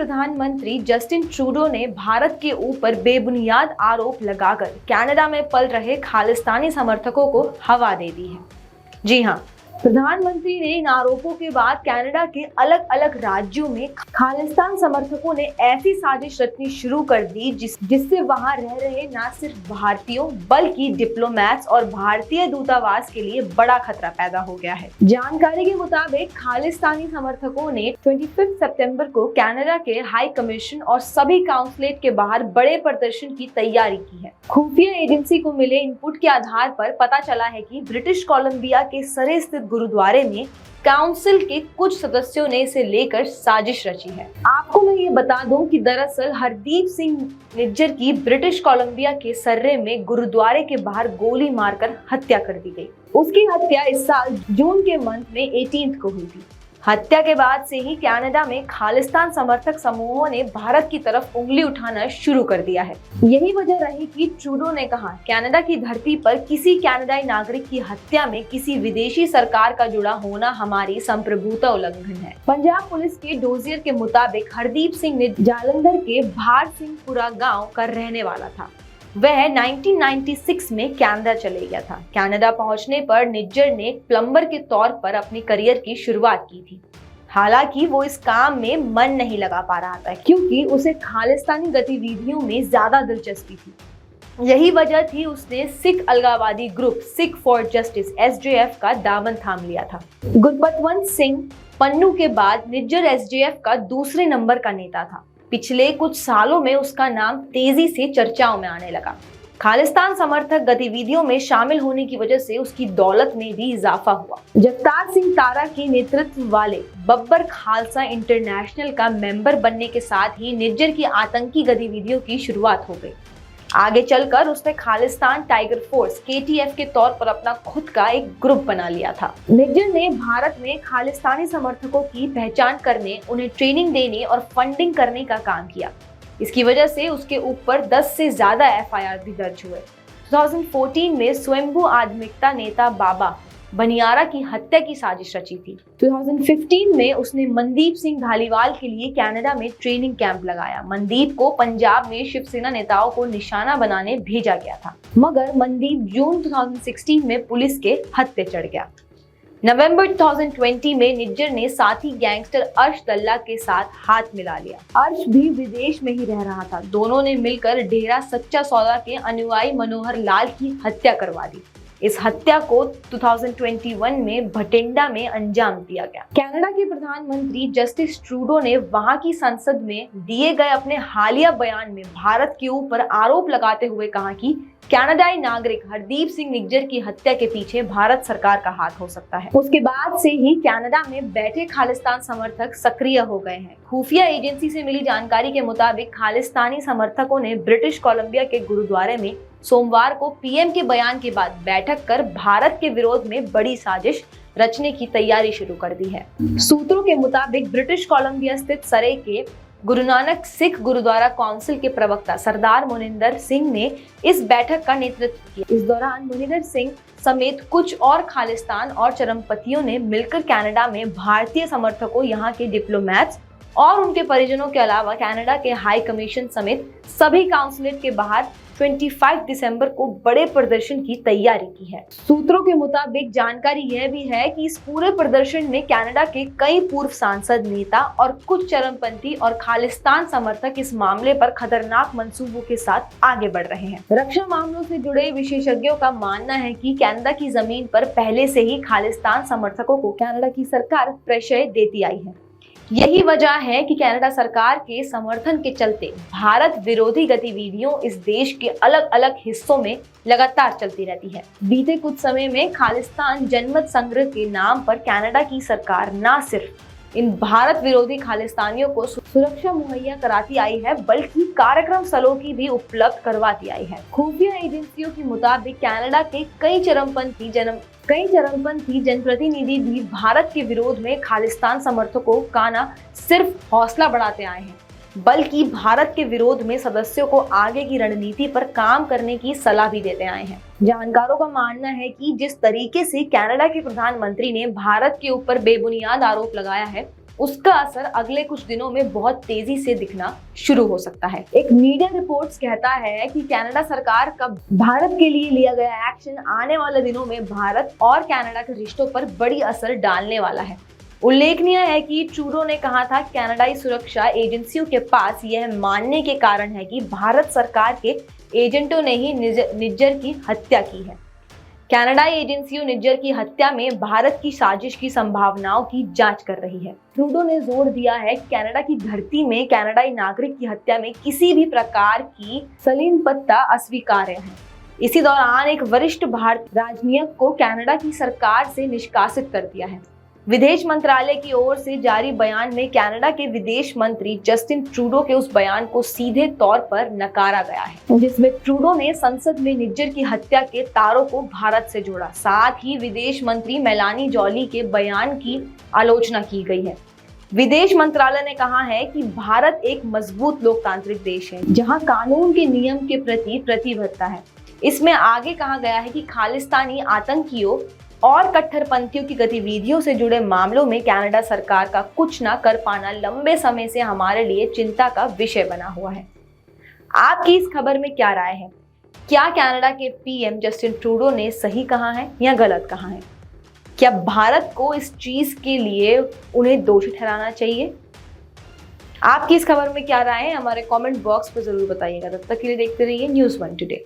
प्रधानमंत्री Justin Trudeau ने भारत के ऊपर बेबुनियाद आरोप लगाकर कनाडा में पल रहे खालिस्तानी समर्थकों को हवा दे दी है। जी हाँ, प्रधानमंत्री ने इन आरोपों के बाद कनाडा के अलग अलग राज्यों में खालिस्तान समर्थकों ने ऐसी साजिश रचनी शुरू कर दी जिससे वहां रह रहे न सिर्फ भारतीयों बल्कि डिप्लोमैट्स और भारतीय दूतावास के लिए बड़ा खतरा पैदा हो गया है। जानकारी के मुताबिक खालिस्तानी समर्थकों ने 25 सितंबर को कनाडा के हाई कमीशन और सभी काउंसलेट के बाहर बड़े प्रदर्शन की तैयारी की है। खुफिया एजेंसी को मिले इनपुट के आधार पर पता चला है कि ब्रिटिश कोलंबिया के सरे स्थित गुरुद्वारे में काउंसिल के कुछ सदस्यों ने इसे लेकर साजिश रची है। आपको मैं ये बता दूं कि दरअसल हरदीप सिंह निज्जर की ब्रिटिश कोलंबिया के सर्रे में गुरुद्वारे के बाहर गोली मारकर हत्या कर दी गई। उसकी हत्या इस साल जून के मंथ में 18 को हुई थी। हत्या के बाद से ही कनाडा में खालिस्तान समर्थक समूहों ने भारत की तरफ उंगली उठाना शुरू कर दिया है। यही वजह रही कि ट्रूडो ने कहा, कनाडा की धरती पर किसी कनाडाई नागरिक की हत्या में किसी विदेशी सरकार का जुड़ा होना हमारी संप्रभुता उल्लंघन है। पंजाब पुलिस के डोजियर के मुताबिक हरदीप सिंह जालंधर के भार सिंहपुरा गाँव का रहने वाला था। वह 1996 में कनाडा चले गया था। कनाडा पहुंचने पर निज्जर ने प्लम्बर के तौर पर अपनी करियर की शुरुआत की थी। हालांकि वो इस काम में मन नहीं लगा पा रहा था क्योंकि उसे खालिस्तानी गतिविधियों में ज्यादा दिलचस्पी थी। यही वजह थी उसने सिख अलगाववादी group Sikh for justice SJF का दामन थाम लिया था। गुरबतवंत सिंह पन्नू के बाद निज्जर SJF का दूसरे नंबर का नेता था। पिछले कुछ सालों में उसका नाम तेजी से चर्चाओं में आने लगा। खालिस्तान समर्थक गतिविधियों में शामिल होने की वजह से उसकी दौलत में भी इजाफा हुआ। जगतार सिंह तारा के नेतृत्व वाले बब्बर खालसा इंटरनेशनल का मेंबर बनने के साथ ही निज्जर की आतंकी गतिविधियों की शुरुआत हो गई। आगे चलकर उसने खालिस्तान टाइगर फोर्स KTF के तौर पर अपना खुद का एक ग्रुप बना लिया था। निज्जर ने भारत में खालिस्तानी समर्थकों की पहचान करने, उन्हें ट्रेनिंग देने और फंडिंग करने का काम किया। इसकी वजह से उसके ऊपर 10 से ज्यादा FIR भी दर्ज हुए। 2014 में स्वयंभू आध्यात्मिकता नेता बाबा बनियारा की हत्या की साजिश रची थी। 2015 में उसने मनदीप सिंह धालीवाल के लिए कनाडा में ट्रेनिंग कैंप लगाया। मनदीप को पंजाब में शिवसेना नेताओं को निशाना बनाने भेजा गया था, मगर मनदीप जून 2016 में पुलिस के हत्थे चढ़ गया। नवंबर 2020 में निज्जर ने साथी गैंगस्टर अर्श दल्ला के साथ हाथ मिला लिया। अर्श भी विदेश में ही रह रहा था। दोनों ने मिलकर डेरा सच्चा सौदा के अनुयायी मनोहर लाल की हत्या करवा दी। इस हत्या को 2021 में भटिंडा में अंजाम दिया गया। कनाडा के प्रधानमंत्री जस्टिन ट्रूडो ने वहां की संसद में दिए गए अपने हालिया बयान में भारत के ऊपर आरोप लगाते हुए कहा कि कनाडाई नागरिक हरदीप सिंह निज्जर की हत्या के पीछे भारत सरकार का हाथ हो सकता है। उसके बाद से ही कनाडा में बैठे खालिस्तान समर्थक सक्रिय हो गए हैं। खुफिया एजेंसी से मिली जानकारी के मुताबिक खालिस्तानी समर्थकों ने ब्रिटिश कोलंबिया के गुरुद्वारे में सोमवार को PM के बयान के बाद बैठक कर भारत के विरोध में बड़ी साजिश रचने की तैयारी शुरू कर दी है। सूत्रों के मुताबिक ब्रिटिश कोलंबिया स्थित सरे के गुरु नानक सिख गुरुद्वारा काउंसिल के प्रवक्ता सरदार मोनिंदर सिंह ने इस बैठक का नेतृत्व किया। इस दौरान मोनिंदर सिंह समेत कुछ और खालिस्तान और चरमपंथियों ने मिलकर कनाडा में भारतीय समर्थकों, यहाँ के डिप्लोमैट्स और उनके परिजनों के अलावा कनाडा के हाई कमीशन समेत सभी काउंसिलेट के बाहर 25 दिसंबर को बड़े प्रदर्शन की तैयारी की है। सूत्रों के मुताबिक जानकारी यह भी है कि इस पूरे प्रदर्शन में कनाडा के कई पूर्व सांसद, नेता और कुछ चरमपंथी और खालिस्तान समर्थक इस मामले पर खतरनाक मंसूबों के साथ आगे बढ़ रहे हैं। रक्षा मामलों से जुड़े विशेषज्ञों का मानना है कि कनाडा की जमीन पर पहले से ही खालिस्तान समर्थकों को कनाडा की सरकार प्रश्रय देती आई है। यही वजह है कि कनाडा सरकार के समर्थन के चलते भारत विरोधी गतिविधियों इस देश के अलग अलग हिस्सों में लगातार चलती रहती है। बीते कुछ समय में खालिस्तान जनमत संग्रह के नाम पर कनाडा की सरकार न सिर्फ इन भारत विरोधी खालिस्तानियों को सुरक्षा मुहैया कराती आई है, बल्कि कार्यक्रम स्थलों की भी उपलब्ध करवाती आई है। खुफिया एजेंसियों के मुताबिक कनाडा के कई चरमपंथी जनप्रतिनिधि भी भारत के विरोध में खालिस्तान समर्थकों का न सिर्फ हौसला बढ़ाते आए हैं, बल्कि भारत के विरोध में सदस्यों को आगे की रणनीति पर काम करने की सलाह भी देते आए हैं। जानकारों का मानना है कि जिस तरीके से कनाडा के प्रधानमंत्री ने भारत के ऊपर बेबुनियाद आरोप लगाया है, उसका असर अगले कुछ दिनों में बहुत तेजी से दिखना शुरू हो सकता है। एक मीडिया रिपोर्ट्स कहता है कि कनाडा सरकार का भारत के लिए लिया गया एक्शन आने वाले दिनों में भारत और कनाडा के रिश्तों पर बड़ी असर डालने वाला है। उल्लेखनीय है कि ट्रूडो ने कहा था कनाडाई सुरक्षा एजेंसियों के पास यह मानने के कारण है कि भारत सरकार के एजेंटों ने ही निज्जर की हत्या की है। कनाडाई एजेंसियों निज्जर की हत्या में भारत की साजिश की संभावनाओं की जांच कर रही है। ट्रूडो ने जोर दिया है कि कनाडा की धरती में कनाडाई नागरिक की हत्या में किसी भी प्रकार की संलिप्तता अस्वीकार्य है। इसी दौरान एक वरिष्ठ भारतीय राजनयिक को कनाडा की सरकार से निष्कासित कर दिया है। विदेश मंत्रालय की ओर से जारी बयान में कनाडा के विदेश मंत्री जस्टिन ट्रूडो के उस बयान को सीधे तौर पर नकारा गया है, जिसमें ट्रूडो ने संसद में निज्जर की हत्या के तारों को भारत से जोड़ा। साथ ही विदेश मंत्री मेलानी जॉली के बयान की आलोचना की गई है। विदेश मंत्रालय ने कहा है कि भारत एक मजबूत लोकतांत्रिक देश है जहां कानून के नियम के प्रति प्रतिबद्धता है। इसमें आगे कहा गया है कि खालिस्तानी आतंकियों और कट्टरपंथियों की गतिविधियों से जुड़े मामलों में कनाडा सरकार का कुछ न कर पाना लंबे समय से हमारे लिए चिंता का विषय बना हुआ है। आपकी इस खबर में क्या राय है? क्या कनाडा के पीएम जस्टिन ट्रूडो ने सही कहा है या गलत कहा है? क्या भारत को इस चीज के लिए उन्हें दोषी ठहराना चाहिए? आपकी इस खबर में क्या राय है? हमारे कमेंट बॉक्स पर जरूर बताइएगा। तब तक के लिए देखते रहिए न्यूज़ 1 टुडे।